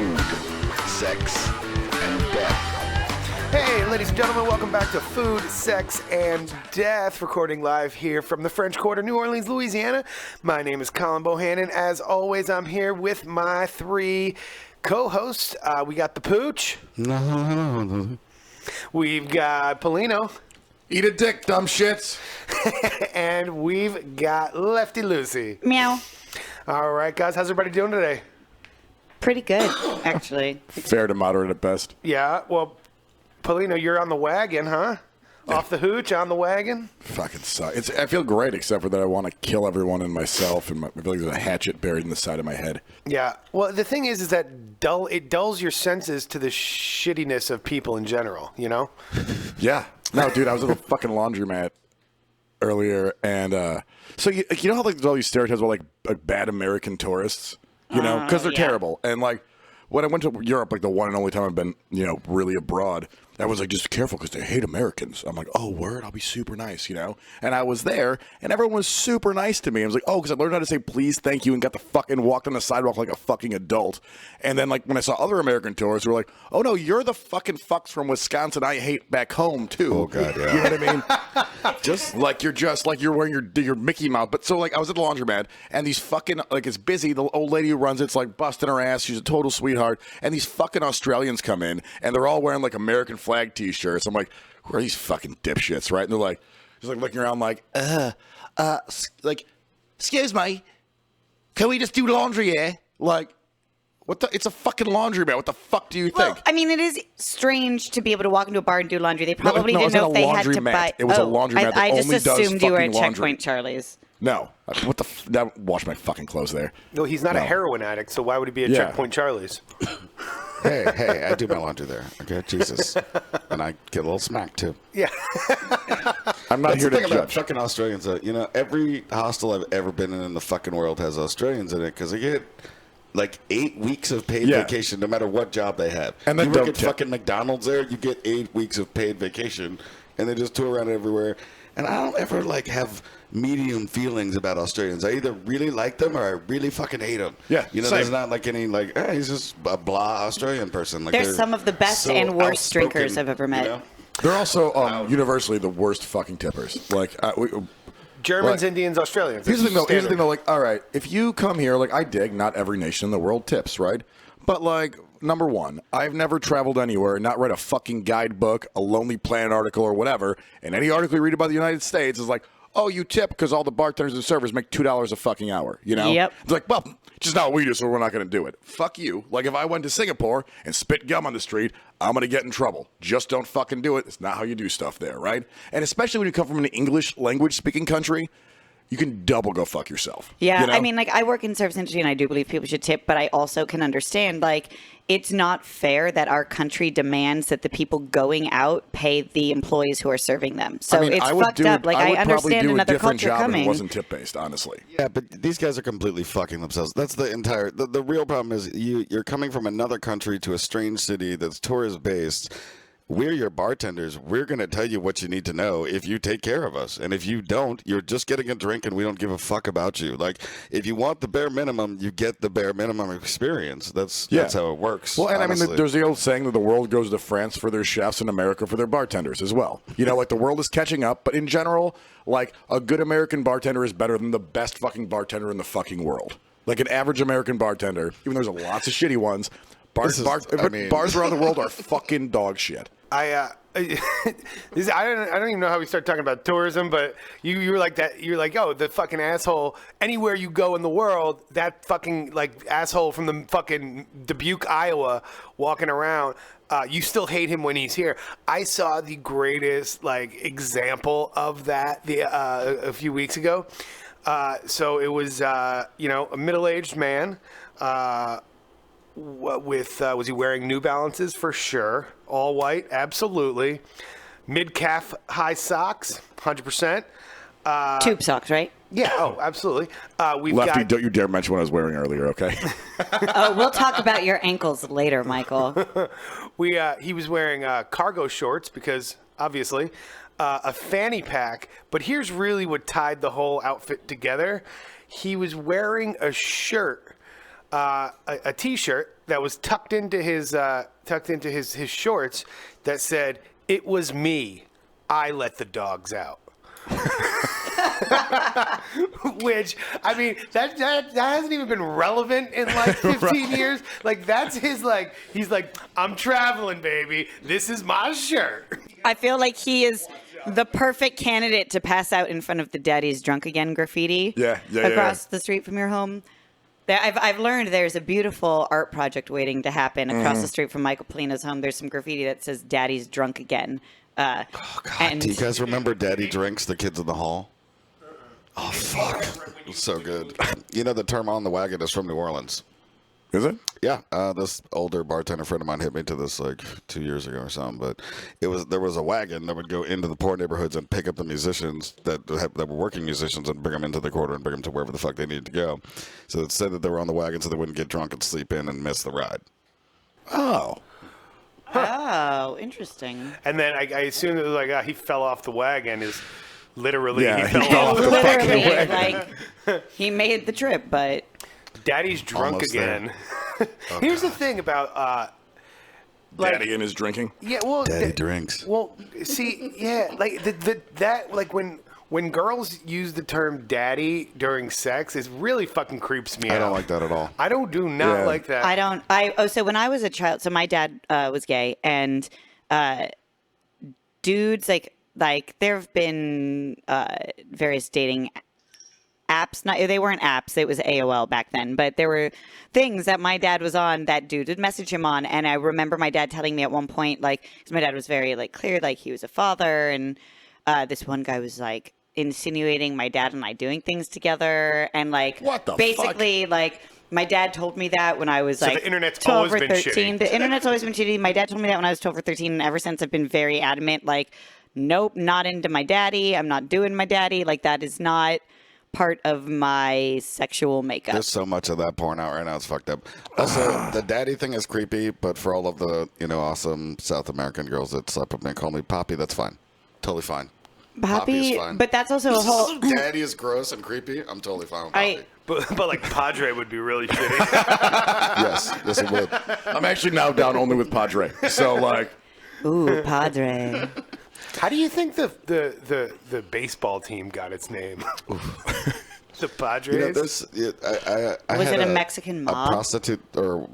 food, sex, and death. Hey, ladies and gentlemen, welcome back to Food, Sex, and Death, recording live here from the French Quarter, New Orleans, Louisiana. My name is Colin Bohannon. As always, I'm here with my three co-hosts. We got the Pooch. We've got Polino. Eat a dick, dumb shits. And we've got Lefty Lucy. Meow. All right, guys, how's everybody doing today? Pretty good, actually. Fair to moderate at best. Yeah, well, Polino, you're on the wagon, huh? Yeah. Off the hooch, on the wagon? Fucking suck. I feel great, except for that I want to kill everyone and myself, and I feel like there's a hatchet buried in the side of my head. Yeah. Well, the thing is that it dulls your senses to the shittiness of people in general, you know? Yeah. No, dude, I was at a fucking laundromat earlier, and so you know how like there's all these stereotypes about like bad American tourists, you know, because they're terrible, and like when I went to Europe, like the one and only time I've been, you know, really abroad, I was like, just careful because they hate Americans. I'm like, oh, word, I'll be super nice, you know? And I was there, and everyone was super nice to me. I was like, oh, because I learned how to say please, thank you, and got the fucking walked on the sidewalk like a fucking adult. And then, like, when I saw other American tourists who were like, oh, no, you're the fucking fucks from Wisconsin I hate back home, too. Oh, God, yeah. You know what I mean? just like you're wearing your Mickey Mouse. But so, like, I was at the laundromat, and these fucking, like, it's busy. The old lady who runs it's, like, busting her ass. She's a total sweetheart. And these fucking Australians come in, and they're all wearing, like, American flag T-shirts. I'm like, who are these fucking dipshits, right? And they're like, just like looking around like, like, excuse me, can we just do laundry here? Like, what the? It's a fucking laundromat. What the fuck do you think? Well, I mean, it is strange to be able to walk into a bar and do laundry. They probably No, didn't know if they had to laundromat. buy. It was a laundromat that I just only does assumed you were at fucking laundry. Checkpoint Charlie's. No, what the? That wash my fucking clothes there. No, he's not a heroin addict, so why would he be at Checkpoint Charlie's? Hey, I do my laundry there. Okay, Jesus. And I get a little smack, too. Yeah. I'm not That's here the to thing about judge. fucking Australians. You know, every hostel I've ever been in the fucking world has Australians in it because they get like 8 weeks of paid vacation no matter what job they have. And then you don't work at tip. fucking McDonald's there, you get 8 weeks of paid vacation, and they just tour around everywhere. And I don't ever like have medium feelings about Australians. I either really like them or I really fucking hate them. Yeah, you know, same. there's not like any like, hey, he's just a blah Australian person. Like, They're some of the best so and worst outspoken, drinkers I've ever met. you know? They're also universally the worst fucking tippers. Like, Germans, Right. Indians, Australians. Here's the thing, though. Standard. Here's the thing, though. Like, all right, if you come here, like, I dig, not every nation in the world tips, right? But, like, number one, I've never traveled anywhere, not read a fucking guidebook, a Lonely Planet article, or whatever. And any article you read about the United States is like, oh, you tip because all the bartenders and servers make $2 a fucking hour. You know? Yep. It's like, well, just not what we do, so we're not going to do it. Fuck you. Like, if I went to Singapore and spit gum on the street, I'm going to get in trouble. Just don't fucking do it. It's not how you do stuff there, right? And especially when you come from an English language speaking country, you can double go fuck yourself. Yeah, you know? I mean, like, I work in the service industry, and I do believe people should tip, but I also can understand, like, it's not fair that our country demands that the people going out pay the employees who are serving them. So I mean, it's I would fucked do up. Like, I I would probably understand do a another different culture job coming. If it wasn't tip based, honestly. Yeah, but these guys are completely fucking themselves. That's the entire. The real problem is you're coming from another country to a strange city that's tourist based. We're your bartenders. We're going to tell you what you need to know if you take care of us. And if you don't, you're just getting a drink and we don't give a fuck about you. Like, if you want the bare minimum, you get the bare minimum experience. That's how it works. Well, and honestly. I mean, there's the old saying that the world goes to France for their chefs and America for their bartenders as well. You know, like the world is catching up, but in general, like a good American bartender is better than the best fucking bartender in the fucking world. Like an average American bartender, even though there's lots of shitty ones, bars around the world are fucking dog shit. I don't even know how we start talking about tourism, but you were like that. You're like, oh, the fucking asshole. Anywhere you go in the world, that fucking like asshole from the fucking Dubuque, Iowa, walking around. You still hate him when he's here. I saw the greatest like example of that a few weeks ago. So it was a middle-aged man. Was he wearing New Balances? For sure. All white, absolutely. Mid-calf high socks, 100%. Tube socks, right? Yeah, oh, absolutely. Lefty, don't you dare mention what I was wearing earlier, okay? Oh, we'll talk about your ankles later, Michael. He was wearing cargo shorts because, obviously, a fanny pack. But here's really what tied the whole outfit together. He was wearing a shirt a T-shirt that was tucked into his shorts that said, "It was me. I let the dogs out." Which, I mean, that hasn't even been relevant in like 15 years. Like, that's his, like, he's like, "I'm traveling, baby. This is my shirt." I feel like he is the perfect candidate to pass out in front of the Daddy's Drunk Again graffiti across the street from your home. I've learned there's a beautiful art project waiting to happen across the street from Michael Polina's home. There's some graffiti that says "Daddy's Drunk Again." Oh, God. Do you guys remember Daddy Drinks, the kids in the hall? Oh, fuck. It was so good. You know, the term "on the wagon" is from New Orleans. Is it? Yeah. This older bartender friend of mine hit me to this like 2 years ago or something. But there was a wagon that would go into the poor neighborhoods and pick up the musicians that were working musicians and bring them into the quarter and bring them to wherever the fuck they needed to go. So it said that they were on the wagon so they wouldn't get drunk and sleep in and miss the ride. Oh. Oh, interesting. And then I assume it was like, he fell off the wagon. Is literally Yeah, he fell off the Literally, wagon. like, he made the trip, but Daddy's drunk Almost again. Here's the thing about Daddy and his drinking. yeah, well, Daddy Drinks. Well, see, yeah, like that like when girls use the term "daddy" during sex, it really fucking creeps me out. I don't like that at all. I do not Yeah. like that. so when I was a child, so my dad was gay, and dudes like there have been various dating apps. They weren't apps. It was AOL back then, but there were things that my dad was on that dude would message him on. And I remember my dad telling me at one point, like, 'cause my dad was very like clear, like he was a father, and this one guy was like insinuating my dad and I doing things together, and like What the basically like. My dad told me that when I was So like the internet's 12 always or been 13. shitty. The internet's always been shitty. My dad told me that when I was 12 or 13, and ever since I've been very adamant, like, nope, not into my daddy. I'm not doing my daddy. Like, that is not part of my sexual makeup. There's so much of that porn out right now. It's fucked up. Also, the daddy thing is creepy, but for all of the, awesome South American girls that slept with me and call me Poppy, that's fine. Totally fine. Poppy, is fine. but that's also a whole. Daddy is gross and creepy. I'm totally fine with Poppy. But like Padre would be really shitty. Yes, it would. I'm actually now down only with Padre. So like, Ooh, Padre. How do you think the baseball team got its name? The Padres. I Was had it a Mexican mob? A prostitute, or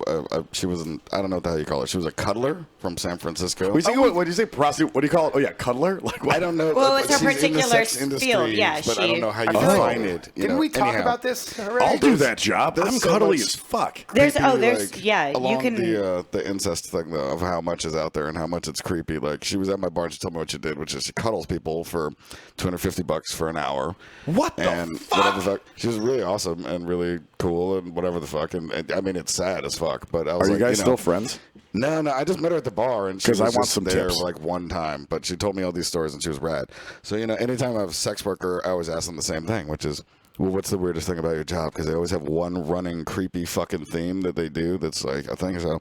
she was I don't know what the hell you call it. She was a cuddler from San Francisco. what do you say? Prostitute? What do you call it? Oh yeah, cuddler. Like what? I don't know. Well, it's her she's in the particular sex industry, field. Yeah, but I don't know how you I feel like- define it. Didn't we talk about this already? I'll do that job. There's I'm so cuddly much- as fuck. There's Creepy, yeah, you along can. the incest thing though, of how much is out there and how much it's creepy. Like she was at my bar and she told me what she did, which is she cuddles people for $250 for an hour. What the and fuck? whatever the fuck. She was really awesome and really cool and whatever the fuck. And I mean, it's sad as fuck. But I was Are like, you guys still friends? No, I just met her at the bar and she 'Cause was I want just some there tips. like one time. But she told me all these stories and she was rad. So anytime I have a sex worker, I always ask them the same thing, which is, well, what's the weirdest thing about your job? Because they always have one running creepy fucking theme that they do that's like a thing. So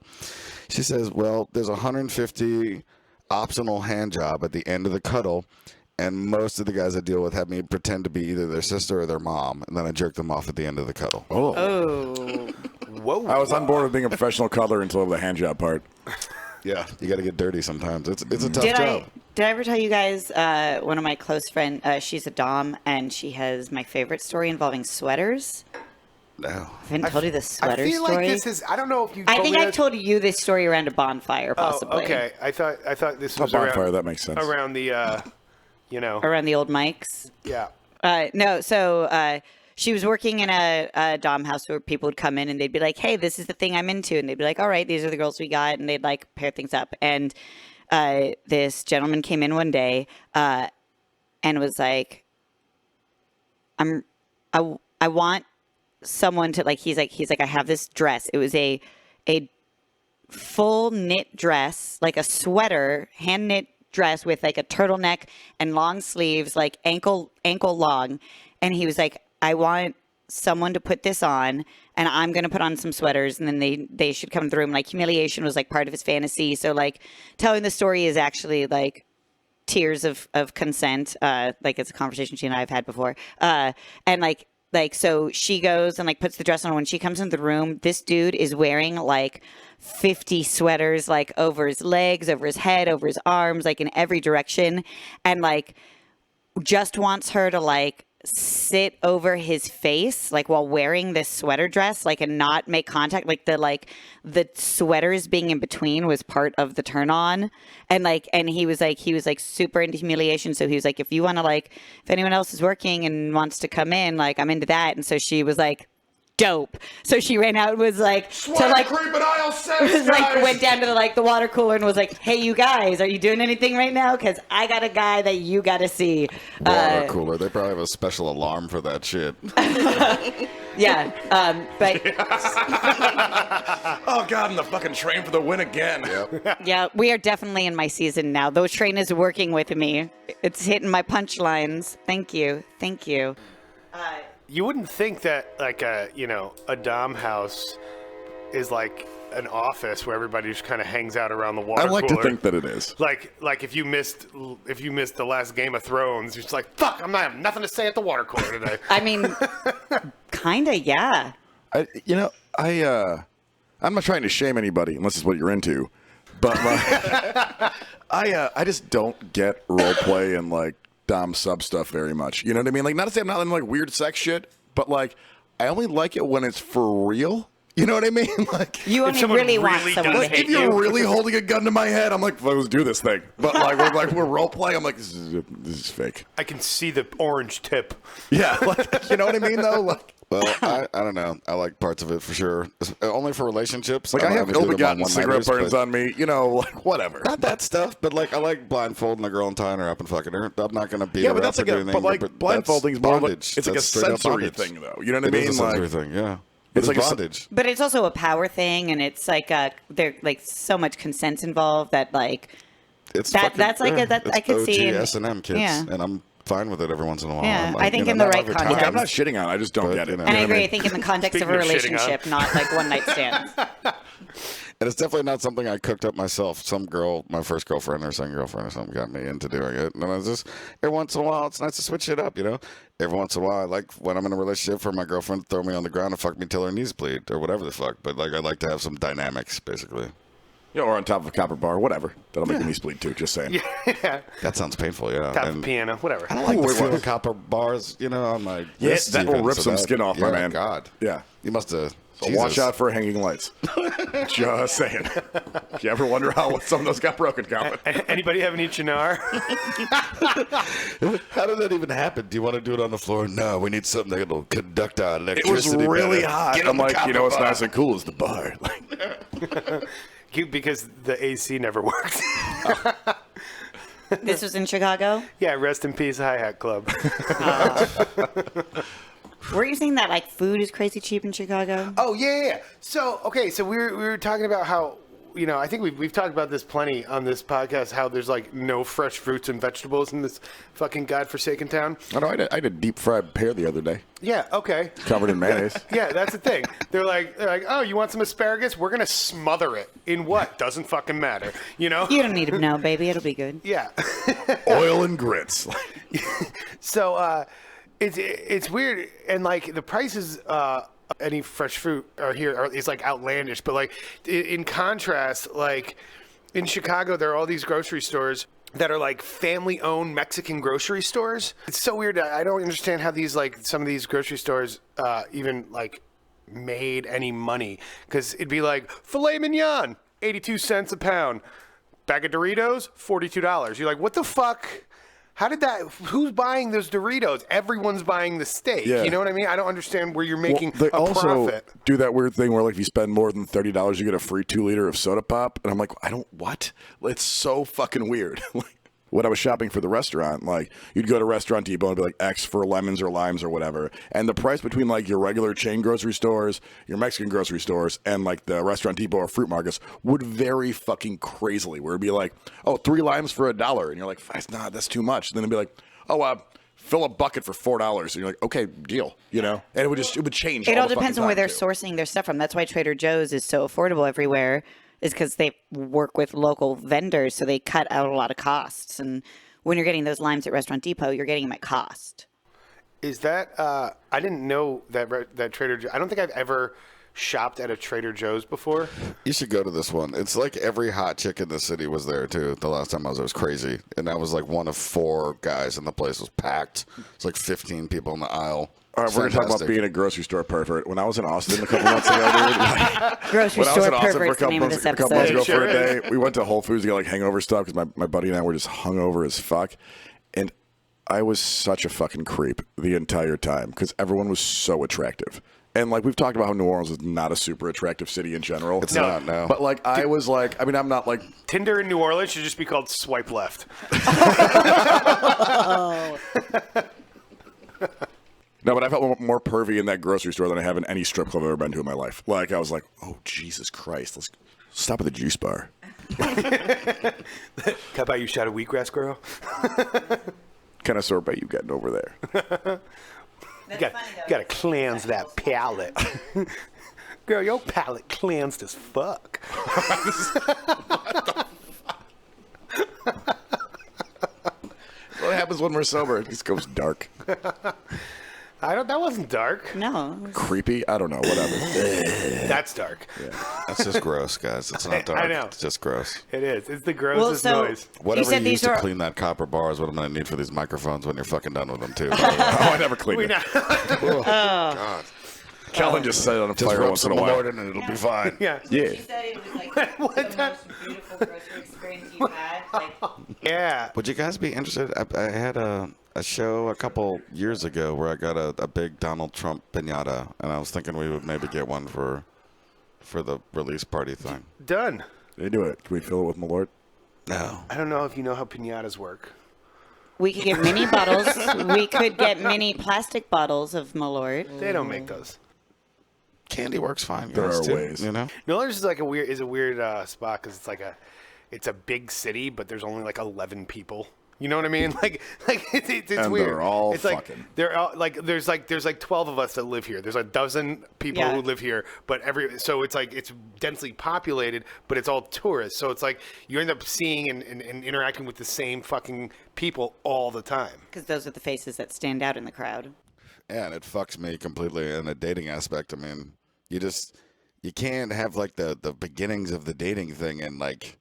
she says, well, there's 150 optional hand job at the end of the cuddle, and most of the guys I deal with have me pretend to be either their sister or their mom, and then I jerk them off at the end of the cuddle. Oh. Whoa. I was on board with being a professional cuddler until the hand job part. Yeah, you got to get dirty sometimes. It's a tough job. Did I ever tell you guys, one of my close friends, she's a dom, and she has my favorite story involving sweaters? No. I haven't told you the sweater I feel story. like this is. I don't know if you. I told think me I've that- told you this story around a bonfire, possibly. Oh, okay. I thought this A was bonfire, around, that makes sense. around the, Around the old mics. yeah. No, so she was working in a dom house where people would come in and they'd be like, hey, this is the thing I'm into. And they'd be like, all right, these are the girls we got. And they'd like pair things up. And this gentleman came in one day and was like, I want someone to like, he's like, I have this dress. It was a full knit dress, like a sweater, hand knit dress with like a turtleneck and long sleeves, like ankle long. And he was like, I want someone to put this on, and I'm going to put on some sweaters, and then they should come to the room. Like humiliation was like part of his fantasy. So like telling the story is actually like tears of consent. Like it's a conversation she and I have had before. And like like, so she goes and like puts the dress on. When she comes into the room, this dude is wearing like 50 sweaters, like over his legs, over his head, over his arms, like in every direction. And like just wants her to like sit over his face, like while wearing this sweater dress, like, and not make contact. Like the sweaters being in between was part of the turn on. And he was like super into humiliation. So he was like, if you want to, like, if anyone else is working and wants to come in, like, I'm into that. And so she was like, dope. So she ran out and was like, creeping aisle 6, was like, went down to the water cooler and was like, hey, you guys, are you doing anything right now? Because I got a guy that you got to see. Water cooler. They probably have a special alarm for that shit. Yeah. But oh, God, and the fucking train for the win again. Yep. yeah, we are definitely in my season now. The train is working with me. It's hitting my punchlines. Thank you. Thank you. You wouldn't think that like a Dom house is like an office where everybody just kind of hangs out around the water I like cooler. to think that it is. Like if you missed the last Game of Thrones, you're just like, fuck, I have nothing to say at the water cooler today. I mean, kinda, yeah. I'm not trying to shame anybody unless it's what you're into, but like, I just don't get role play and like Dom sub stuff very much. You know what I mean? Like, not to say I'm not into like weird sex shit, but like I only like it when it's for real. You know what I mean? Like, You only someone really want really someone does to like hate if you're you. really holding a gun to my head, I'm like, let's do this thing. But like we're role playing. I'm like, this is fake. I can see the orange tip. Yeah, like, you know what I mean though. Like, Well, I don't know. I like parts of it for sure. Only for relationships. I have obviously them on ill-begotten cigarette one-nighters, burns but on me. You know, like whatever. Not that stuff, but like I like blindfolding a girl and tying her up and fucking her. I'm not gonna beat Yeah, her but up that's or like do a anything. but like that's blindfolding's more like bondage. it's like a That's straight up sensory bondage. thing though. You know what I It mean? is a sensory Like, thing, yeah. It's It's like like a bondage. But it's also a power thing, and it's like there's like so much consent involved that like It's that- fucking, that's like a- that- it's I could see in- OG S&M kids, yeah. and I'm fine with it every once in a while. Yeah, I'm like, I think you in know, the not right every time. context. I'm not shitting on it. I just don't But, get it. you know. and I You know what agree. I mean? think in the context of a Speaking of shitting on. relationship, not like one night stands. And it's definitely not something I cooked up myself. Some girl, my first girlfriend or second girlfriend or something, got me into doing it. And I was just, every once in a while, it's nice to switch it up, you know? Every once in a while, I like when I'm in a relationship for my girlfriend to throw me on the ground and fuck me till her knees bleed or whatever the fuck. But like, I like to have some dynamics, basically. Yeah, or on top of a copper bar, whatever. That'll make the knees bleed too. Just saying. Yeah, That sounds painful, yeah. top And of piano, whatever. I don't like the Ooh, feel well. of copper bars, you know, on my Yeah, wrists that will even, rip so some that- skin off, yeah, my man. God. Yeah. You must have. So watch out for hanging lights. Just saying. If you ever wonder how some of those got broken, Calvin. Anybody have any chinar? How did that even happen? Do you want to do it on the floor? No, we need something that'll conduct our It was electricity. really better. hot. Get I'm on the like, you know copper what's bar. nice and cool is the bar. Like, Because the AC never worked. This was in Chicago. Yeah, rest in peace, Hi-Hat Club. Were you saying that like food is crazy cheap in Chicago? Oh yeah. So okay, so we were talking about how, you know, I think we've talked about this plenty on this podcast. How there's like no fresh fruits and vegetables in this fucking godforsaken town. I know I had a deep fried pear the other day, Yeah. Okay. covered in mayonnaise. Yeah, that's the thing. They're like, oh, you want some asparagus? We're gonna smother it in what? Doesn't fucking matter. You know? You don't need to know, baby. It'll be good. Yeah. Oil and grits. So it's weird, and like the prices. Any fresh fruit is like outlandish, but like in contrast, like in Chicago, there are all these grocery stores that are like family-owned Mexican grocery stores. It's so weird. I don't understand how these like some of these grocery stores even like made any money, because it'd be like filet mignon, 82 cents a pound, bag of Doritos, $42. You're like, what the fuck? How did that? Who's buying those Doritos? Everyone's buying the steak. Yeah. You know what I mean? I don't understand where you're Well, making they a also profit. do that weird thing where, like, if you spend more than $30, you get a free 2-liter of soda pop. And I'm like, I don't, what? It's so fucking weird. When I was shopping for the restaurant, like, you'd go to Restaurant Depot and be like X for lemons or limes or whatever. And the price between, like, your regular chain grocery stores, your Mexican grocery stores, and, like, the Restaurant Depot or fruit markets would vary fucking crazily. Where it'd be like, oh, 3 limes for $1. And you're like, nah, that's too much. And then it'd be like, oh, fill a bucket for $4. And you're like, okay, deal, you know? And it would change. It all the depends fucking on where time, they're too. sourcing their stuff from. That's why Trader Joe's is so affordable everywhere, is because they work with local vendors, so they cut out a lot of costs. And when you're getting those limes at Restaurant Depot, you're getting them at cost. Is that I didn't know that Trader Joe's. I don't think I've ever shopped at a Trader Joe's before. You should go to this one. It's like every hot chick in the city was there too. The last time I was there was crazy, and I was like one of 4 guys, and the place was packed. It's like 15 people in the aisle. All right, we're going to talk about being a grocery store pervert. When I was in Austin a couple months ago, dude, Grocery when I was store in Austin for pervert's the name of this a couple months episode. ago for a day, we went to Whole Foods to get like hangover stuff because my buddy and I were just hungover as fuck. And I was such a fucking creep the entire time because everyone was so attractive. And like we've talked about how New Orleans is not a super attractive city in general. It's not, no. But like I was like, I mean, I'm not like Tinder in New Orleans should just be called Swipe Left. No, but I felt more pervy in that grocery store than I have in any strip club I've ever been to in my life. Like, I was like, oh, Jesus Christ, let's stop at the juice bar. Can I buy you a shot of wheatgrass, girl? Kind of sorbet you getting over there? You got to cleanse that palate. Girl, your palate cleansed as fuck. What happens when we're sober? It just goes dark. That wasn't dark. No. Creepy? I don't know. Whatever. That's dark. That's just gross, guys. It's not dark. I know. It's just gross. It is. It's the grossest noise. Whatever said you use these to are- clean that copper bar is what I'm going to need for these microphones when you're fucking done with them, too. Oh, I never cleaned We it. not. God. Calvin just set it on Just fire rub once in some a while. Lord in and it'll be fine. Yeah. Yeah. She said it was like the most beautiful grocery experience you've had. Like, Yeah. Would you guys be interested? I had a show a couple years ago where I got a big Donald Trump piñata, and I was thinking we would maybe get one for the release party thing. Done. They do it. Can we fill it with Malort? No. I don't know if you know how piñatas work. we could get mini bottles. We could get mini plastic bottles of Malort. They don't make those. Candy works fine. There guys, are too, ways. you know. New Orleans is like a weird spot because it's a big city, but there's only like 11 people. You know what I mean? Like it's And weird. they're all it's like fucking. they're all like there's like 12 of us that live here. There's a dozen people Yeah. who live here, but so it's like it's densely populated, but it's all tourists. So it's like you end up seeing and interacting with the same fucking people all the time. Because those are the faces that stand out in the crowd. Yeah, and it fucks me completely in a dating aspect. I mean, you can't have like the beginnings of the dating thing and like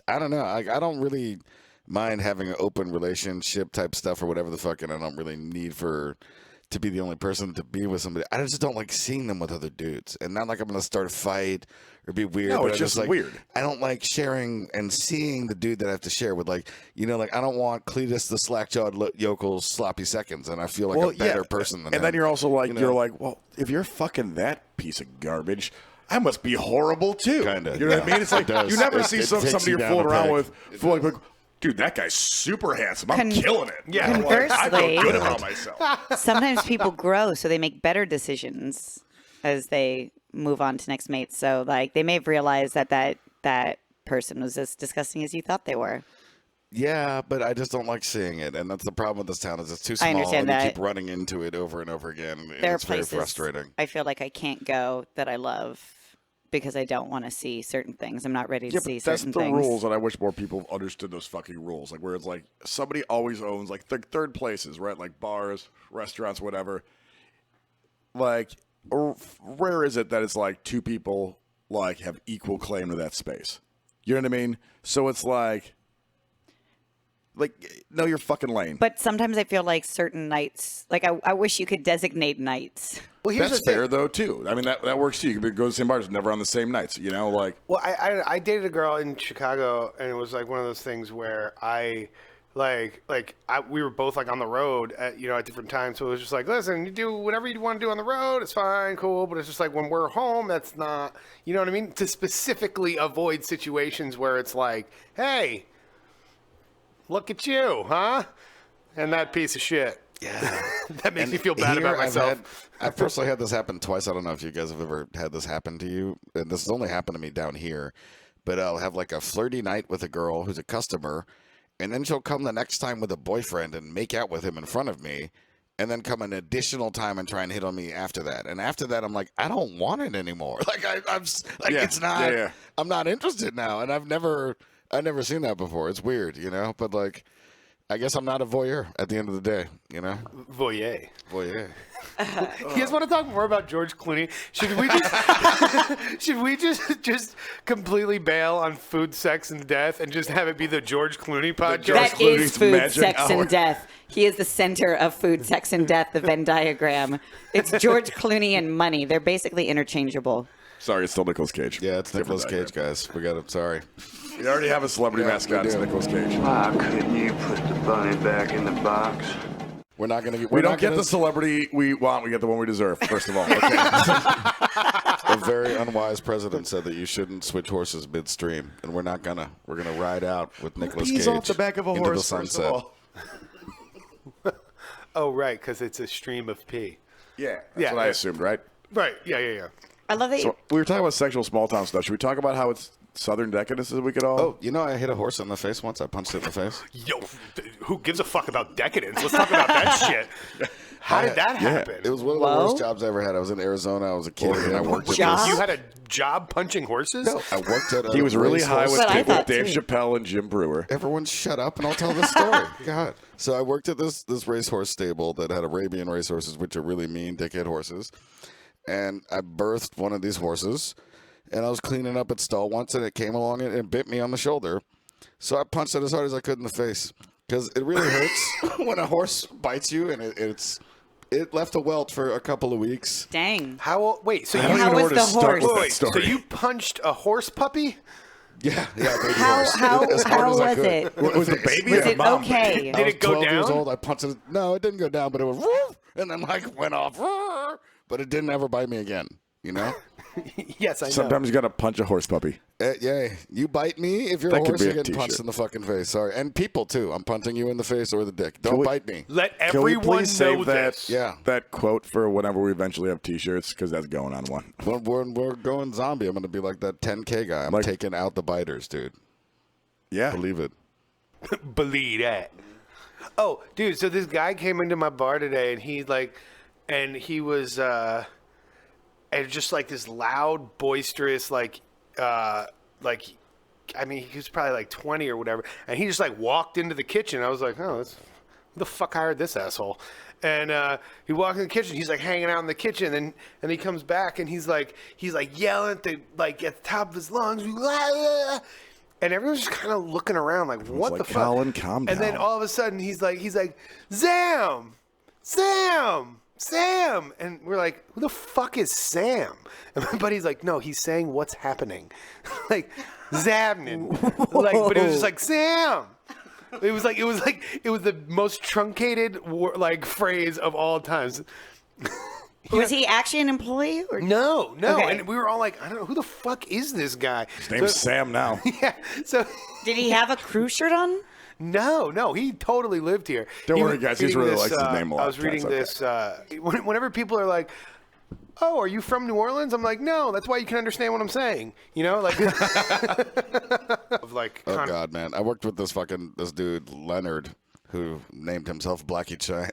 I don't know. I don't really mind having an open relationship type stuff or whatever the fuck, and I don't really need to be the only person to be with somebody. I just don't like seeing them with other dudes, and not like I'm gonna start a fight or be weird. No, but it's I just like, weird. I don't like sharing and seeing the dude that I have to share with, like, you know, like I don't want Cletus the slack-jawed yokel's sloppy seconds, and I feel like a better person than him. And then you're also like, you know? you're like, well, if you're fucking that piece of garbage, I must be horrible too. Kinda, You know what I yeah. mean? It's like It does. you never It see takes somebody you you're down fooling a around peg. with, like, dude, that guy's super handsome. I'm Con- killing it. Yeah. I'm like, I Conversely- feel good about myself. Sometimes people grow, so they make better decisions as they move on to next mates. So, like, they may have realized that person was as disgusting as you thought they were. Yeah, but I just don't like seeing it, and that's the problem with this town is it's too small. I understand and you that. keep running into it over and over again. And There are it's very places frustrating. I feel like I can't go that I love because I don't want to see certain things. I'm not ready to Yeah, see but that's certain the things. rules, and I wish more people understood those fucking rules. Like where it's like somebody always owns like third places, right? Like bars, restaurants, whatever. Like, rare is it that it's like two people like have equal claim to that space? You know what I mean? So it's like know your fucking lane. But sometimes I feel like certain nights, like I wish you could designate nights. Well, here's That's the thing. fair though too. I mean that works too. You can go to the same bars, never on the same nights. You know, like Well, I dated a girl in Chicago, and it was like one of those things where we were both like on the road at different times. So it was just like, listen, you do whatever you want to do on the road. It's fine, cool. But it's just like when we're home, that's not, you know what I mean? To specifically avoid situations where it's like, hey, look at you, huh? And that piece of shit. Yeah. That makes And me feel bad here about myself. I've personally had this happen twice. I don't know if you guys have ever had this happen to you. And this has only happened to me down here. But I'll have like a flirty night with a girl who's a customer, and then she'll come the next time with a boyfriend and make out with him in front of me, and then come an additional time and try and hit on me after that. And after that, I'm like, I don't want it anymore. Like it's not. Yeah. I'm not interested now. And I've never seen that before. It's weird, you know. But like, I guess I'm not a voyeur at the end of the day, you know? Voyeur. Voyeur. You guys want to talk more about George Clooney? Should we just completely bail on food, sex, and death and just have it be the George Clooney podcast? George That Clooney's is food, magic sex, hour. and death. He is the center of food, sex, and death, the Venn diagram. It's George Clooney and money. They're basically interchangeable. Sorry, it's still Nicolas Cage. Yeah, it's Different Nicolas Cage, diagram. guys. We got it. Sorry. We already have a celebrity Yeah, mascot. we It's do. Nicolas Cage. Why couldn't you put the bunny back in the box? We're not going to get... We don't get the celebrity we want. We get the one we deserve, first of all. Okay. A very unwise president said that you shouldn't switch horses midstream, and we're not gonna. We're gonna ride out with Nicolas Cage He's off the back of a into horse, the first of sunset. all. Oh, right, because it's a stream of pee. Yeah, that's Yeah, what I yeah. assumed, right? Right. Yeah. I love that. So we were talking about sexual small town stuff. Should we talk about how it's Southern decadence as we could all? Oh, you know, I hit a horse in the face once. I punched it in the face. Yo, who gives a fuck about decadence? Let's talk about that shit. How did that happen? It was one of the Whoa. worst jobs I ever had. I was in Arizona. I was a kid, and I worked at Job? You this. had a job punching horses? No, I worked at. He was really high with, But I thought Dave too. Chappelle and Jim Brewer. Everyone shut up and I'll tell the story. God. So I worked at this racehorse stable that had Arabian racehorses, which are really mean, dickhead horses. And I birthed one of these horses, and I was cleaning up its stall once, and it came along and it bit me on the shoulder. So I punched it as hard as I could in the face because it really hurts when a horse bites you, and it left a welt for a couple of weeks. Dang. Wait, so I don't you even How know was where to the start horse? with that wait, so story. you punched a horse puppy? Yeah, baby How horse. how As hard how as I was could. it? Was the baby Was or it mom? okay? I Did was it go 12 years down? old. I punched it. No, it didn't go down, but it was woof, and then like went off. But it didn't ever bite me again. You know? Yes, I know. Sometimes you got to punch a horse puppy. Yeah, you bite me if you're That a could horse. be You're a getting punched t-shirt. in the fucking face. Sorry, and people too. I'm punching you in the face or the dick. Don't we- bite me. Let Can we everyone please know save that? this. Yeah. That quote for whenever we eventually have T-shirts, because that's going on one. When we're going zombie, I'm gonna be like that 10K guy. I'm Like- taking out the biters, dude. Yeah. Believe it. Believe that. Oh, dude, so this guy came into my bar today, and he was and just like this loud, boisterous, I mean, he was probably like 20 or whatever, and he just like walked into the kitchen. I was like, oh, who the fuck hired this asshole? And he walked in the kitchen. He's like hanging out in the kitchen, and he comes back, and he's like yelling at the top of his lungs. And everyone's just kind of looking around like, what like, the fuck? Colin, calm And then down. all of a sudden he's like, Sam! And we're like, who the fuck is Sam? And my buddy's like, no, he's saying what's happening. Like, Zabnin. Like, but it was just like, Sam! It was the most truncated phrase of all times. Was he actually an employee? Or? No. Okay. And we were all like, I don't know, who the fuck is this guy? His name's Sam now. Yeah. So Did he have a crew shirt on? no, he totally lived here. Don't He worry, was guys, he reading really this, likes his name a lot. I was reading That's this. Whenever people are like, "Oh, are you from New Orleans?" I'm like, "No, that's why you can understand what I'm saying." You know, like, of like. Oh God, man! I worked with this dude Leonard, who named himself Blackie Chan.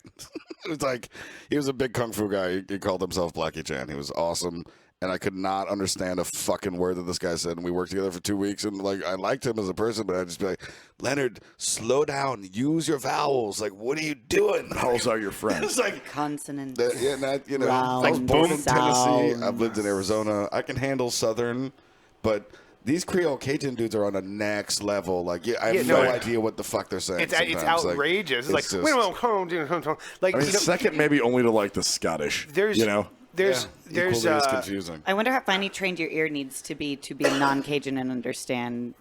It was like he was a big kung fu guy. He called himself Blackie Chan. He was awesome, and I could not understand a fucking word that this guy said. And we worked together for 2 weeks, and like I liked him as a person, but I'd just be like, Leonard, slow down, use your vowels. Like, what are you doing? Vowels are your friends. It's like. Consonants. Yeah, you know, Round I was born in Tennessee. sounds. I've lived in Arizona. I can handle Southern, but these Creole Cajun dudes are on the next level. Like, I have no idea what the fuck they're saying. It's sometimes. Like, outrageous. It's like, just- wait a minute, hold on. Like, I mean, you know, second maybe only to like the Scottish. there's, you know, there's, yeah, there's, equally as confusing. I wonder how finely trained your ear needs to be non-Cajun and understand.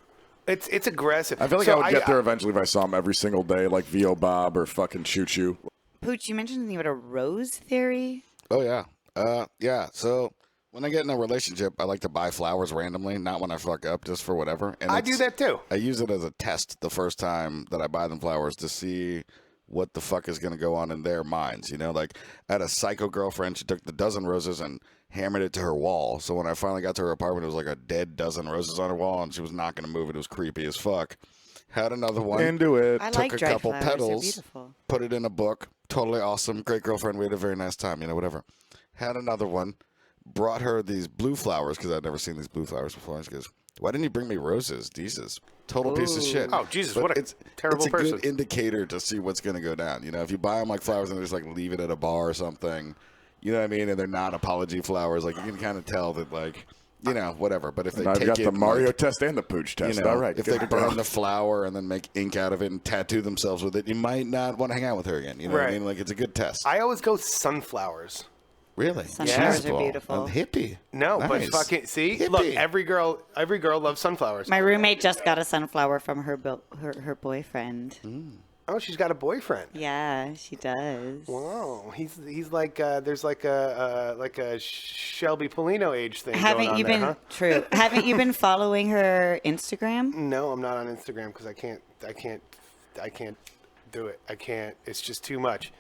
it's aggressive. I feel like So I would get there eventually if I saw him every single day, like V.O. Bob or fucking Choo Choo. Pooch, you mentioned something about a rose theory. Oh yeah, yeah. So when I get in a relationship, I like to buy flowers randomly, not when I fuck up, just for whatever. And I do that too. I use it as a test the first time that I buy them flowers to see what the fuck is going to go on in their minds. You know, like I had a psycho girlfriend. She took the dozen roses and hammered it to her wall. So when I finally got to her apartment, it was like a dead dozen roses on her wall, and she was not going to move it. It was creepy as fuck. Had another one. Into it. I Took like a dried couple flowers. They're petals, beautiful. put it in a book. Totally awesome. Great girlfriend. We had a very nice time, you know, whatever. Had another one. Brought her these blue flowers because I'd never seen these blue flowers before. And she goes, Why didn't you bring me roses? Jesus. Total piece of shit. Oh, Jesus, But what a terrible person. It's a good indicator to see what's going to go down. You know, if you buy them like flowers and they just like leave it at a bar or something, you know what I mean? And they're not apology flowers. Like, you can kind of tell that, like, you know, whatever. But if they I've take got it the Mario like, test and the pooch test. you know, All right. if good they to go. burn the flower and then make ink out of it and tattoo themselves with it, you might not want to hang out with her again. You know what I Right. mean? Like, it's a good test. I always go sunflowers. Really? Sunflowers Cheeseball. are beautiful. I'm hippie. No, Nice. but fucking see, Hippie. look, every girl loves sunflowers. My roommate just got a sunflower from her boyfriend. Oh, she's got a boyfriend. Yeah, she does. Wow, he's like there's like a Shelby Polino age thing. going Haven't on you there, been Huh? true? Haven't you been following her Instagram? No, I'm not on Instagram because I can't do it. I can't. It's just too much.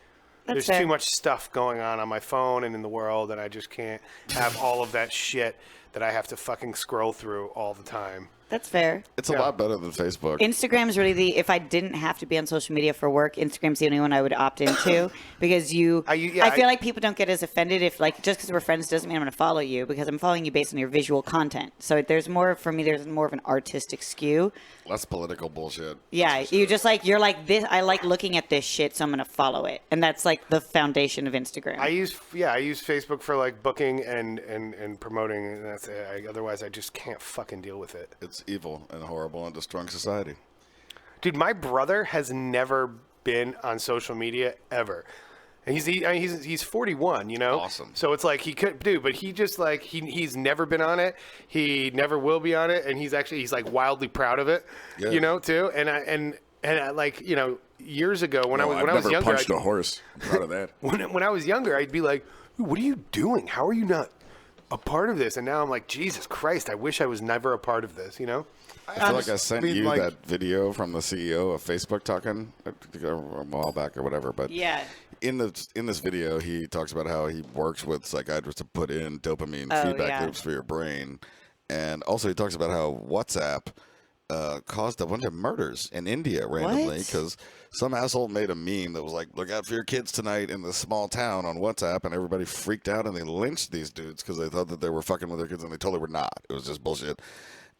There's fair. too much stuff going on my phone and in the world, and I just can't have all of that shit that I have to fucking scroll through all the time. That's fair. It's a lot better than Facebook. Instagram's really if I didn't have to be on social media for work, Instagram's the only one I would opt into because I feel like people don't get as offended if like just because we're friends doesn't mean I'm going to follow you because I'm following you based on your visual content. So there's more of an artistic skew. Less political bullshit. Yeah, you just like you're like this. I like looking at this shit, so I'm going to follow it, and that's like the foundation of Instagram. I use Facebook for like booking and promoting, and that's it. Otherwise I just can't fucking deal with it. It's evil and horrible and destroying society. Dude, my brother has never been on social media ever. And he's 41, you know? Awesome. So it's like he could do, but he just like he's never been on it. He never will be on it, and he's like wildly proud of it. Yeah. You know, too. And I like, you know, years ago when I was never younger, punched a horse. I'm proud of that. when I was younger, I'd be like, "What are you doing? How are you not a part of this?" And now I'm like, Jesus Christ, I wish I was never a part of this, you know? I feel like I sent mean, you like- that video from the CEO of Facebook talking a while back or whatever. But Yeah. in this video, he talks about how he works with psychiatrists to put in dopamine feedback loops for your brain, and also he talks about how WhatsApp caused a bunch of murders in India randomly because some asshole made a meme that was like, "Look out for your kids tonight in this small town" on WhatsApp, and everybody freaked out and they lynched these dudes because they thought that they were fucking with their kids and they totally were not. It was just bullshit.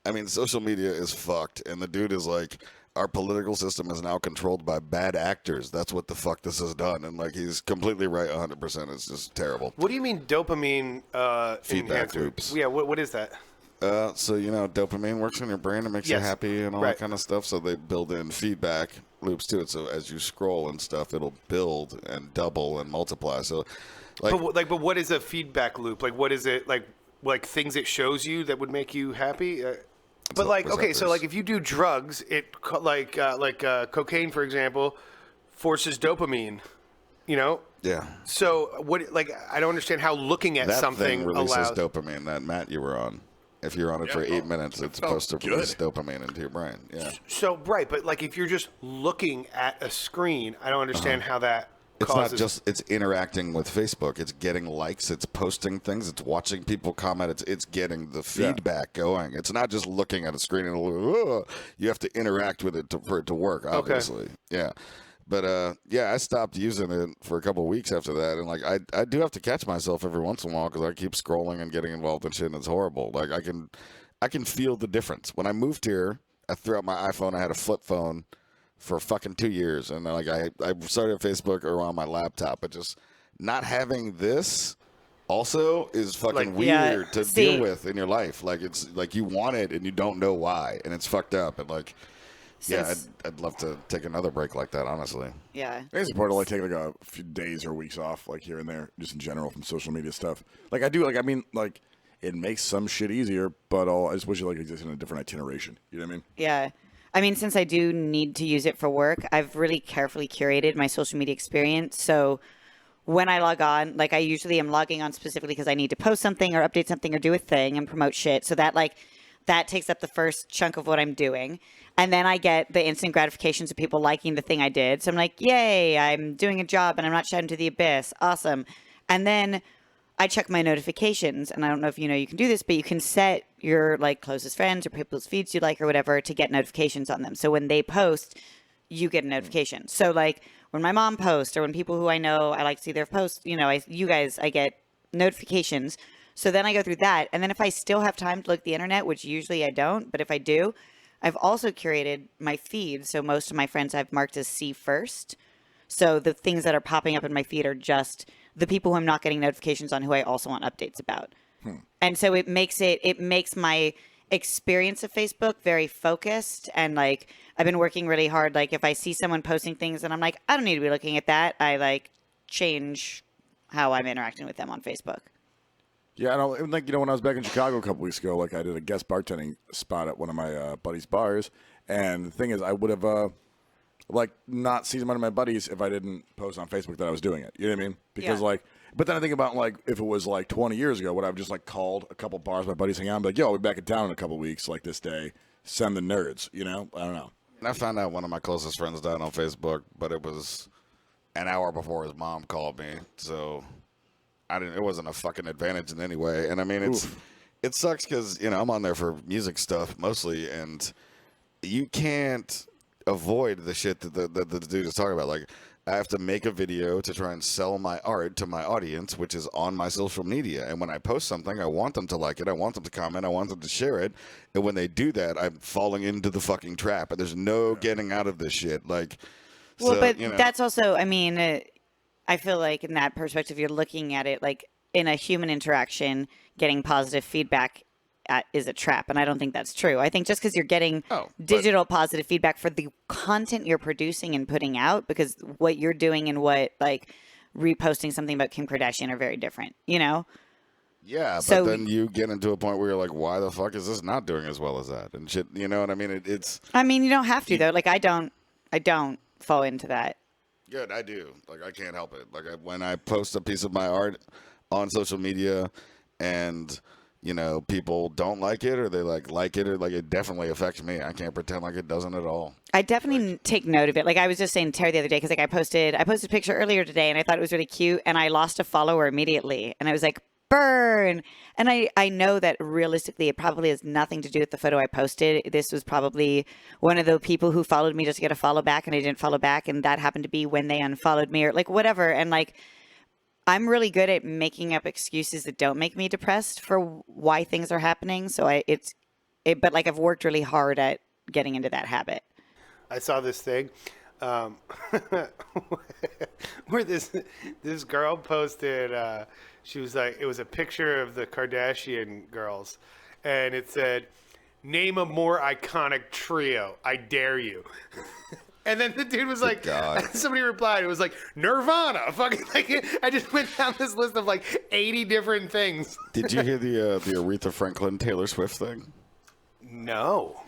I mean, social media is fucked, and the dude is like, our political system is now controlled by bad actors. That's what the fuck this has done, and like he's completely right, 100%. It's just terrible. What do you mean dopamine Feedback enhancer? loops. Yeah, what is that? So you know, dopamine works in your brain and makes you Yes. happy and all Right. that kind of stuff. So they build in feedback loops to it. So as you scroll and stuff, it'll build and double and multiply. So, like, But what is a feedback loop? Like, what is it like things it shows you that would make you happy? But like, okay, so receptors. like if you do drugs, like cocaine, for example, forces dopamine. You know. yeah, So what? Like, I don't understand how looking at that something thing releases allows. dopamine. That mat you were on. If you're on it for 8 minutes, it's supposed to release dopamine into your brain. Yeah. So right, but like if you're just looking at a screen, I don't understand how that It's causes. not just it's interacting with Facebook. It's getting likes. It's posting things. It's watching people comment. It's getting the feedback going. It's not just looking at a screen and you have to interact with it for it to work. Obviously, yeah. But yeah, I stopped using it for a couple of weeks after that, and like I do have to catch myself every once in a while because I keep scrolling and getting involved in shit, and it's horrible. Like I can feel the difference. When I moved here, I threw out my iPhone. I had a flip phone for fucking 2 years, and like I started Facebook or on my laptop, but just not having this also is fucking weird to deal with in your life. Like it's like you want it and you don't know why, and it's fucked up. And like, yeah, I'd love to take another break like that, honestly. Yeah. I think it's important to like take like a few days or weeks off, like here and there, just in general from social media stuff. Like I do, like I mean, like it makes some shit easier, but I just wish it like existed in a different itineration. You know what I mean? Yeah. I mean, since I do need to use it for work, I've really carefully curated my social media experience. So when I log on, like I usually am logging on specifically because I need to post something or update something or do a thing and promote shit. So that that takes up the first chunk of what I'm doing. And then I get the instant gratifications of people liking the thing I did. So I'm like, yay, I'm doing a job and I'm not shouting to the abyss. Awesome. And then I check my notifications, and I don't know if you know you can do this, but you can set your like closest friends or people's feeds you like or whatever to get notifications on them. So when they post, you get a notification. So like when my mom posts or when people who I know I like to see their posts, you know, I get notifications. So then I go through that. And then if I still have time to look at the internet, which usually I don't, but if I do, I've also curated my feed. So most of my friends I've marked as see first. So the things that are popping up in my feed are just the people who I'm not getting notifications on who I also want updates about. And so it makes my experience of Facebook very focused. And like, I've been working really hard. Like if I see someone posting things and I'm like, I don't need to be looking at that, I like change how I'm interacting with them on Facebook. Yeah, I don't like when I was back in Chicago a couple weeks ago, like I did a guest bartending spot at one of my buddies' bars, and the thing is, I would have like not seen one of my buddies if I didn't post on Facebook that I was doing it. You know what I mean? Because but then I think about like if it was like 20 years ago, would I have just like called a couple bars my buddies hang out and be like, yo, I'll be back in town in a couple weeks, like this day. Send the nerds. You know? I don't know. And I found out one of my closest friends died on Facebook, but it was an hour before his mom called me, so. It wasn't a fucking advantage in any way. And I mean, it sucks because, I'm on there for music stuff mostly, and you can't avoid the shit that the dude is talking about. Like, I have to make a video to try and sell my art to my audience, which is on my social media. And when I post something, I want them to like it. I want them to comment. I want them to share it. And when they do that, I'm falling into the fucking trap. And there's no getting out of this shit. Like, well, so, but that's also, I mean, I feel like in that perspective, you're looking at it like in a human interaction, getting positive feedback is a trap. And I don't think that's true. I think just because you're getting digital positive feedback for the content you're producing and putting out, because what you're doing and what like reposting something about Kim Kardashian are very different, Yeah, so, but then you get into a point where you're like, why the fuck is this not doing as well as that? And shit, you know what I mean? It's. I mean, you don't have to though. Like I don't fall into that. Good, I do. Like, I can't help it. Like, when I post a piece of my art on social media and, people don't like it or they, like it or, it definitely affects me. I can't pretend like it doesn't at all. I definitely take note of it. Like, I was just saying to Terry the other day, because, I posted a picture earlier today, and I thought it was really cute, and I lost a follower immediately. And I was like, burn. And I know that realistically it probably has nothing to do with the photo I posted. This was probably one of the people who followed me just to get a follow back, and I didn't follow back, and that happened to be when they unfollowed me or like whatever. And like I'm really good at making up excuses that don't make me depressed for why things are happening. So but like I've worked really hard at getting into that habit. I saw this thing where this girl posted she was like, it was a picture of the Kardashian girls, and it said, name a more iconic trio, I dare you. And then the dude was like, somebody replied, it was like, Nirvana. Fucking like, I just went down this list of like 80 different things. Did you hear the Aretha Franklin Taylor Swift thing? No.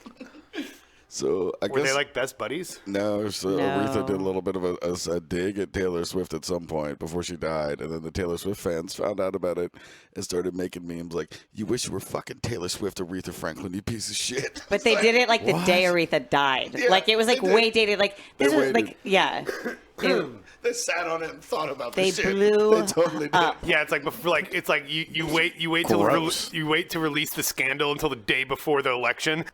So I guess were they like best buddies? No. So Aretha did a little bit of a dig at Taylor Swift at some point before she died, and then the Taylor Swift fans found out about it and started making memes like, "You wish you were fucking Taylor Swift, Aretha Franklin, you piece of shit." But they did it like the day Aretha died. Yeah, like it was like way dated. Like this was like They sat on it and thought about this shit. They blew They totally did. up. Yeah, it's like before, like it's like you wait to release the scandal until the day before the election.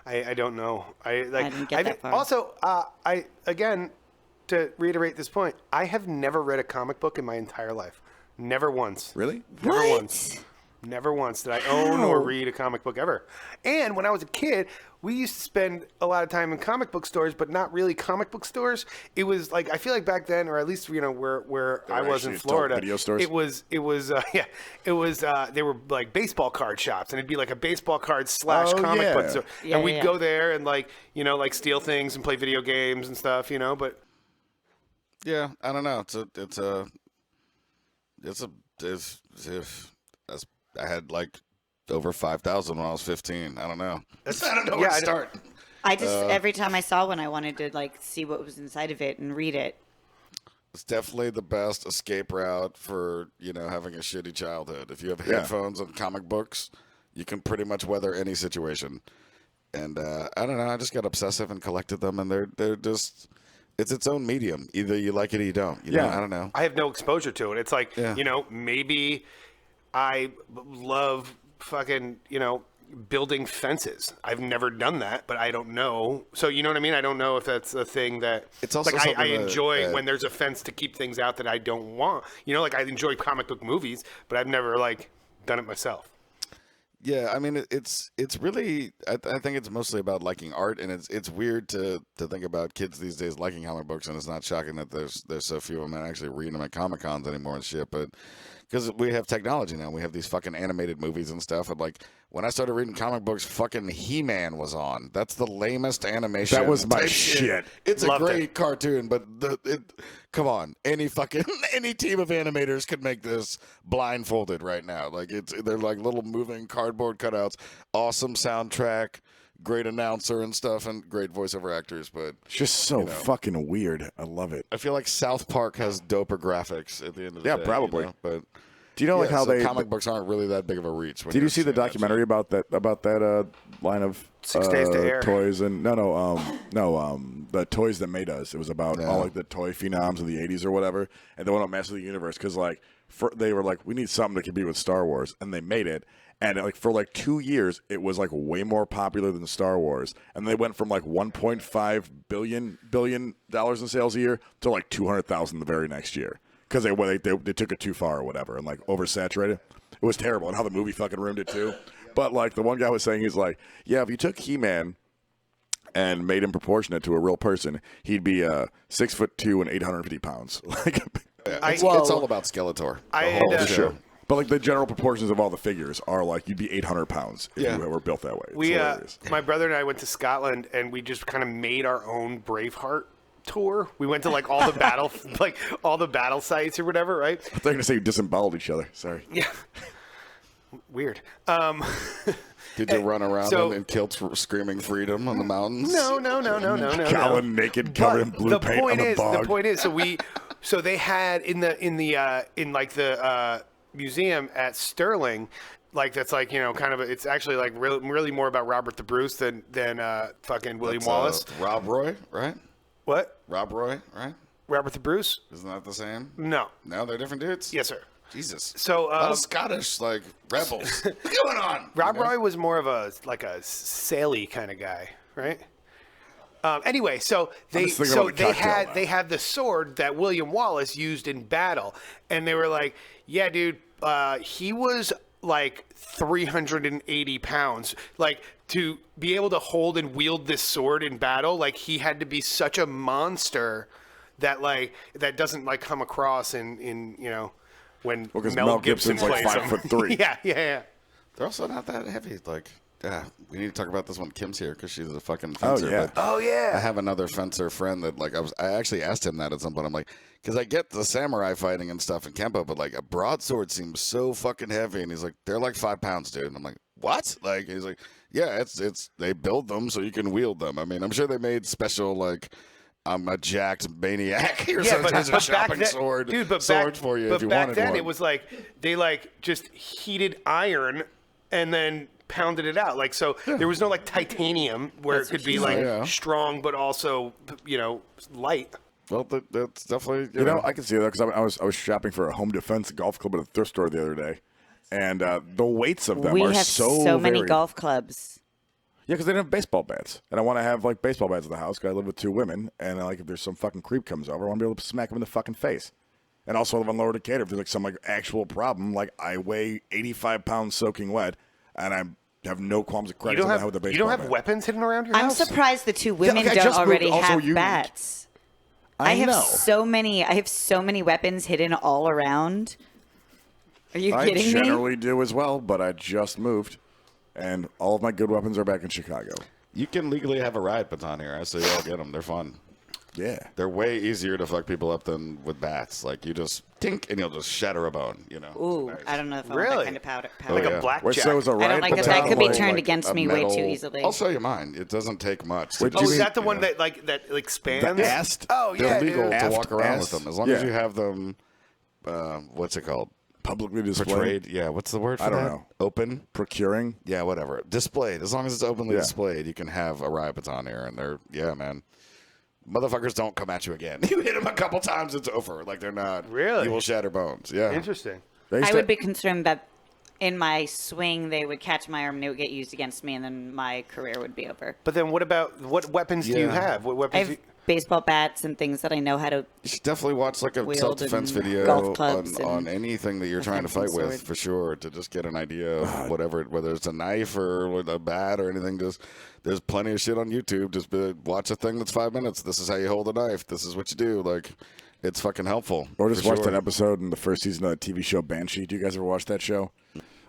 I don't know. I didn't get that far. Also, I again, to reiterate this point, I have never read a comic book in my entire life. Never once. Really? Never once. Never once did I own or read a comic book ever. And when I was a kid, we used to spend a lot of time in comic book stores, but not really comic book stores. It was like, I feel like back then, or at least where I was in Florida, video stores? it was they were like baseball card shops, and it'd be like a baseball card / comic book store. Yeah, and we'd go there and like steal things and play video games and stuff, but yeah, I don't know. I had like over 5,000 when I was 15. I don't know. I don't know where to start. I just every time I saw one, I wanted to like see what was inside of it and read it. It's definitely the best escape route for having a shitty childhood. If you have headphones and comic books, you can pretty much weather any situation. And I don't know. I just got obsessive and collected them, and they're just. It's its own medium. Either you like it or you don't. I don't know. I have no exposure to it. It's like maybe. I love fucking, building fences. I've never done that, but I don't know. So you know what I mean? I don't know if that's a thing that it's also like I enjoy when there's a fence to keep things out that I don't want. Like I enjoy comic book movies, but I've never like done it myself. Yeah, I mean, it's really. I think it's mostly about liking art, and it's weird to think about kids these days liking comic books, and it's not shocking that there's so few of them and actually reading them at Comic Cons anymore and shit. But because we have technology now, we have these fucking animated movies and stuff. And like when I started reading comic books, fucking He-Man was on. That's the lamest animation. That was my type shit. It's Loved a great it. cartoon, but come on, any team of animators could make this blindfolded right now. Like they're like little moving cardboard cutouts. Awesome soundtrack, great announcer and stuff, and great voiceover actors. But It's just so fucking weird. I love it. I feel like South Park has doper graphics at the end of the day. Yeah, probably. You know? But Do you know like how so they comic books aren't really that big of a reach. Did you see the documentary about that line of 6 Days to Air. toys and the toys that made us? It was about all like the toy phenoms of the 80s or whatever, and they went on Master of the Universe because like they were like, we need something that can be with Star Wars, and they made it. And like for like 2 years, it was like way more popular than Star Wars. And they went from like 1.5 billion dollars in sales a year to like 200,000 the very next year because they took it too far or whatever and like oversaturated. It was terrible, and how the movie fucking ruined it too. But like the one guy was saying, he's like, yeah, if you took He-Man and made him proportionate to a real person, he'd be 6'2" and 850 pounds. Like, it's all about Skeletor. I the had, whole uh, show. sure. But like the general proportions of all the figures are like you'd be 800 pounds if you were built that way. It's hilarious. My brother and I went to Scotland, and we just kind of made our own Braveheart tour. We went to like all the battle sites or whatever, right? I thought you were gonna say you disemboweled each other. Sorry. Yeah. Weird. Did you run around so- in kilts screaming freedom on the mountains? No. Colin naked, covered in blue paint on the bog. The point is, so they had in the museum at Stirling, like that's like kind of it's actually like really more about Robert the Bruce than fucking William That's, Wallace. Rob Roy, right? What? Rob Roy, right? Robert the Bruce? Isn't that the same? No. No, they're different dudes? Yes, sir. Jesus. So a lot of Scottish like rebels. What's going on? Rob Roy was more of a saily kind of guy, right? Anyway, so they had the sword that William Wallace used in battle, and they were like, "Yeah, dude, he was like 380 pounds. Like to be able to hold and wield this sword in battle, like he had to be such a monster that that doesn't like come across in when Mel Gibson Gibson's like plays him. 5'3". Yeah. They're also not that heavy. Like, we need to talk about this when Kim's here because she's a fucking fencer. Oh, yeah. But Oh, yeah. I have another fencer friend that like I actually asked him that at some point. I'm like, because I get the samurai fighting and stuff in Kempo, but like a broadsword seems so fucking heavy. And he's like, they're like 5 pounds, dude. And I'm like, what? Like, he's like, yeah, it's they build them so you can wield them. I mean, I'm sure they made special like. I'm a jacked maniac. Here's Yeah, a but shopping back then, sword, dude, but sword for you but if you back wanted then one. it was like they like just heated iron and then pounded it out. Like so, there was no like titanium where it could be like strong but also light. Well, that's definitely I can see that because I was shopping for a home defense golf club at a thrift store the other day, and the weights of them We are have so many varied. golf clubs. Yeah, because they don't have baseball bats, and I want to have like baseball bats in the house because I live with 2 women, and like if there's some fucking creep comes over, I want to be able to smack him in the fucking face. And also I live on Lower Decatur. If there's like some like actual problem, like I weigh 85 pounds soaking wet, and I have no qualms of credit with the baseball You don't have bat. weapons hidden around your I'm house? surprised the 2 women okay, I don't just moved. already Also, have you- bats. I have know. so many weapons hidden all around. Are you I kidding me? generally do as well, but I just moved, and all of my good weapons are back in Chicago. You can legally have a riot baton here. I say y'all get them. They're fun. Yeah. They're way easier to fuck people up than with bats. Like you just tink and you'll just shatter a bone. Ooh, Nice. I don't know if I want Really? that kind of powder. Like yeah. a blackjack. Wait, so it was a I riot don't like that. baton, That could be like- turned like against a me way too metal- easily. I'll show you mine. It doesn't take much. Wait, to do Oh, you is mean- that the one that expands? The ast? Oh yeah, They're legal dude. to walk around Ast? with them as long Yeah. as you have them. What's it called? Publicly displayed. Portrayed. Yeah. What's the word for I don't that? know. Open. Procuring. Yeah, whatever. Displayed. As long as it's openly Yeah. displayed, you can have a riot baton here, and they're man. Motherfuckers don't come at you again. You hit them a couple times, it's over. Like they're not. Really? You will shatter bones. Yeah. Interesting. They used I to- would be concerned that in my swing they would catch my arm and it would get used against me, and then my career would be over. But then what weapons do you Yeah. have? What weapons? baseball bats and things that I know how to. You should definitely watch like a Wield self-defense and video golf clubs on and anything that you're trying to fight defensive with, sword. for sure, to just get an idea of whatever, whether it's a knife or with a bat or anything. Just there's plenty of shit on YouTube. Just watch a thing that's 5 minutes. This is how you hold a knife. This is what you do. Like, it's fucking helpful. Or just for watch sure. that episode in the first season of the TV show Banshee. Do you guys ever watch that show?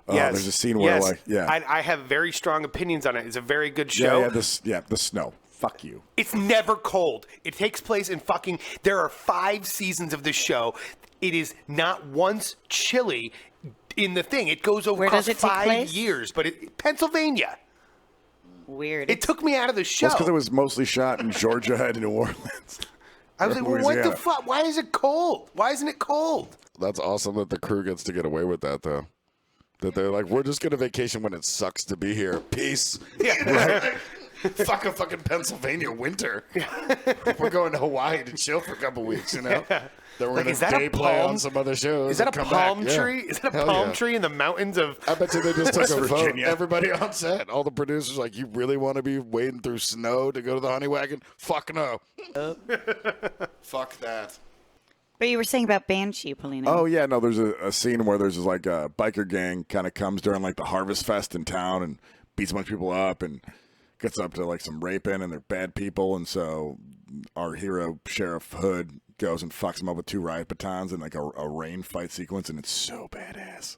Yes. There's a scene where I have very strong opinions on it. It's a very good yeah, show. the snow. Fuck you. It's never cold. It takes place in fucking. There are 5 seasons of this show. It is not once chilly in the thing. It goes over Where does it take 5 place? years, but Pennsylvania. Weird. It took me out of the show. That's because it was mostly shot in Georgia and New Orleans. I was like, well, what the Louisiana. fuck? Why is it cold? Why isn't it cold? That's awesome that the crew gets to get away with that, though. That they're like, we're just going to vacation when it sucks to be here. Peace. Yeah. Fuck a fucking Pennsylvania winter. We're going to Hawaii to chill for a couple weeks, you know? Then we're Like, going is to that a day play palm? on some other shows. Is that a and come back. palm Yeah. tree? Is that a Hell palm yeah. tree in the mountains of? I bet you they just took West a vote. Virginia. Everybody on set, all the producers, like, you really want to be wading through snow to go to the honey wagon? Fuck no. Fuck that. But you were saying about Banshee, Paulina. Oh yeah, no. There's a scene where there's like a biker gang kind of comes during like the Harvest Fest in town and beats a bunch of people up and gets up to like some raping and they're bad people, and so our hero Sheriff Hood goes and fucks them up with 2 riot batons in like a rain fight sequence, and it's so badass.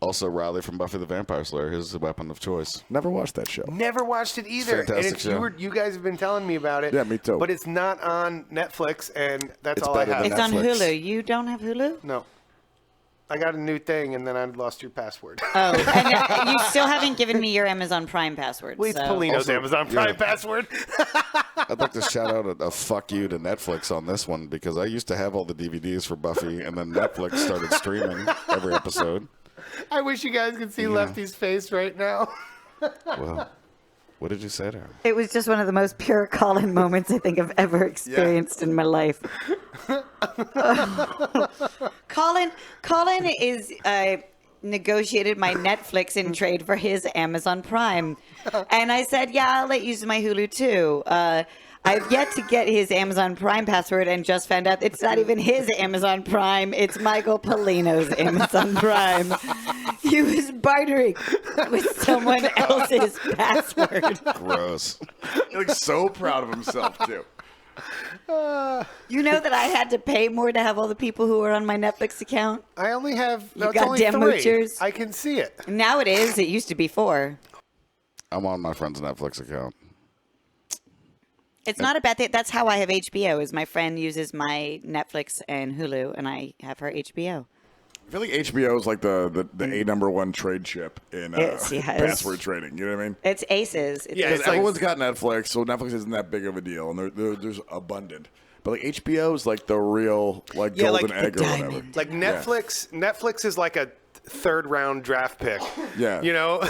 Also, Riley from Buffy the Vampire Slayer, his weapon of choice. Never watched that show. Never watched it either. Fantastic and show. You guys have been telling me about it. Yeah, me too. But it's not on Netflix, and that's It's all I better have. than It's on Netflix. Hulu. You don't have Hulu? No. I got a new thing, and then I lost your password. Oh, and you still haven't given me your Amazon Prime password. Well, it's so. Polino's Also, Amazon Prime yeah. password. I'd like to shout out a fuck you to Netflix on this one, because I used to have all the DVDs for Buffy, and then Netflix started streaming every episode. I wish you guys could see Lefty's face right now. Well, what did you say to her? It was just one of the most pure Colin moments I think I've ever experienced in my life. Colin is negotiated my Netflix in trade for his Amazon Prime, and I said, "Yeah, I'll let you use my Hulu too." I've yet to get his Amazon Prime password and just found out it's not even his Amazon Prime. It's Michael Polino's Amazon Prime. He was bartering with someone else's password. Gross. He looks so proud of himself too. You know that I had to pay more to have all the people who are on my Netflix account? I only have You it's only goddamn 3. moochers. I can see it. Now it is. It used to be 4. I'm on my friend's Netflix account. It's not a bad thing. That's how I have HBO. Is my friend uses my Netflix and Hulu, and I have her HBO. I feel like HBO is like the A #1 trade chip in Yes, yes. password trading. You know what I mean? It's aces. It's Yeah, Because it's like- everyone's got Netflix, so Netflix isn't that big of a deal, and there's abundant. But like HBO is like the real like Yeah, like golden the egg or whatever. diamond. Like Netflix is like a 3rd round draft pick. Yeah. You know?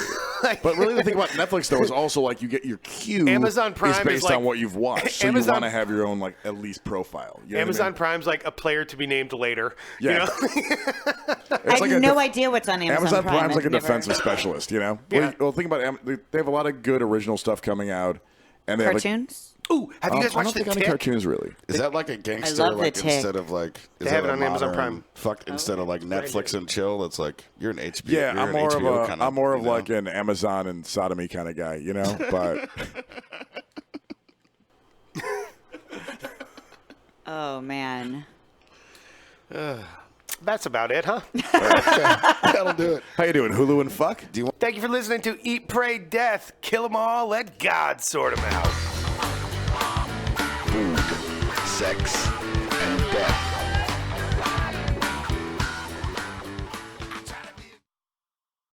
Like, But really, the thing about Netflix though is also like you get your queue. Amazon Prime is is based like- on what you've watched, so Amazon- you want to have your own like at least profile. You know what I Amazon mean? Prime's like a player to be named later. Yeah. You know? I It's have like no idea what's on Amazon, Amazon Prime. Prime's like a I've never- defensive specialist. You know. Yeah. Well, think about they have a lot of good original stuff coming out, and they Cartoons? Ooh, have you guys I don't watched The think any Tick? cartoons really. Is that like a gangster, love The like Tick. instead of like? Is They have that it a on Amazon modern Prime. Fuck, instead of like Netflix and chill, it's like you're an HBO. Yeah, you're I'm an more of HBO a kind I'm more of you know? like an Amazon and Sodomy kind of guy, you know. But Oh, man. That's about it, huh? That'll do it. how you doing, Hulu and fuck? Thank you for listening to Eat, Pray, Death. Kill 'em all, let God sort 'em out. Food, sex,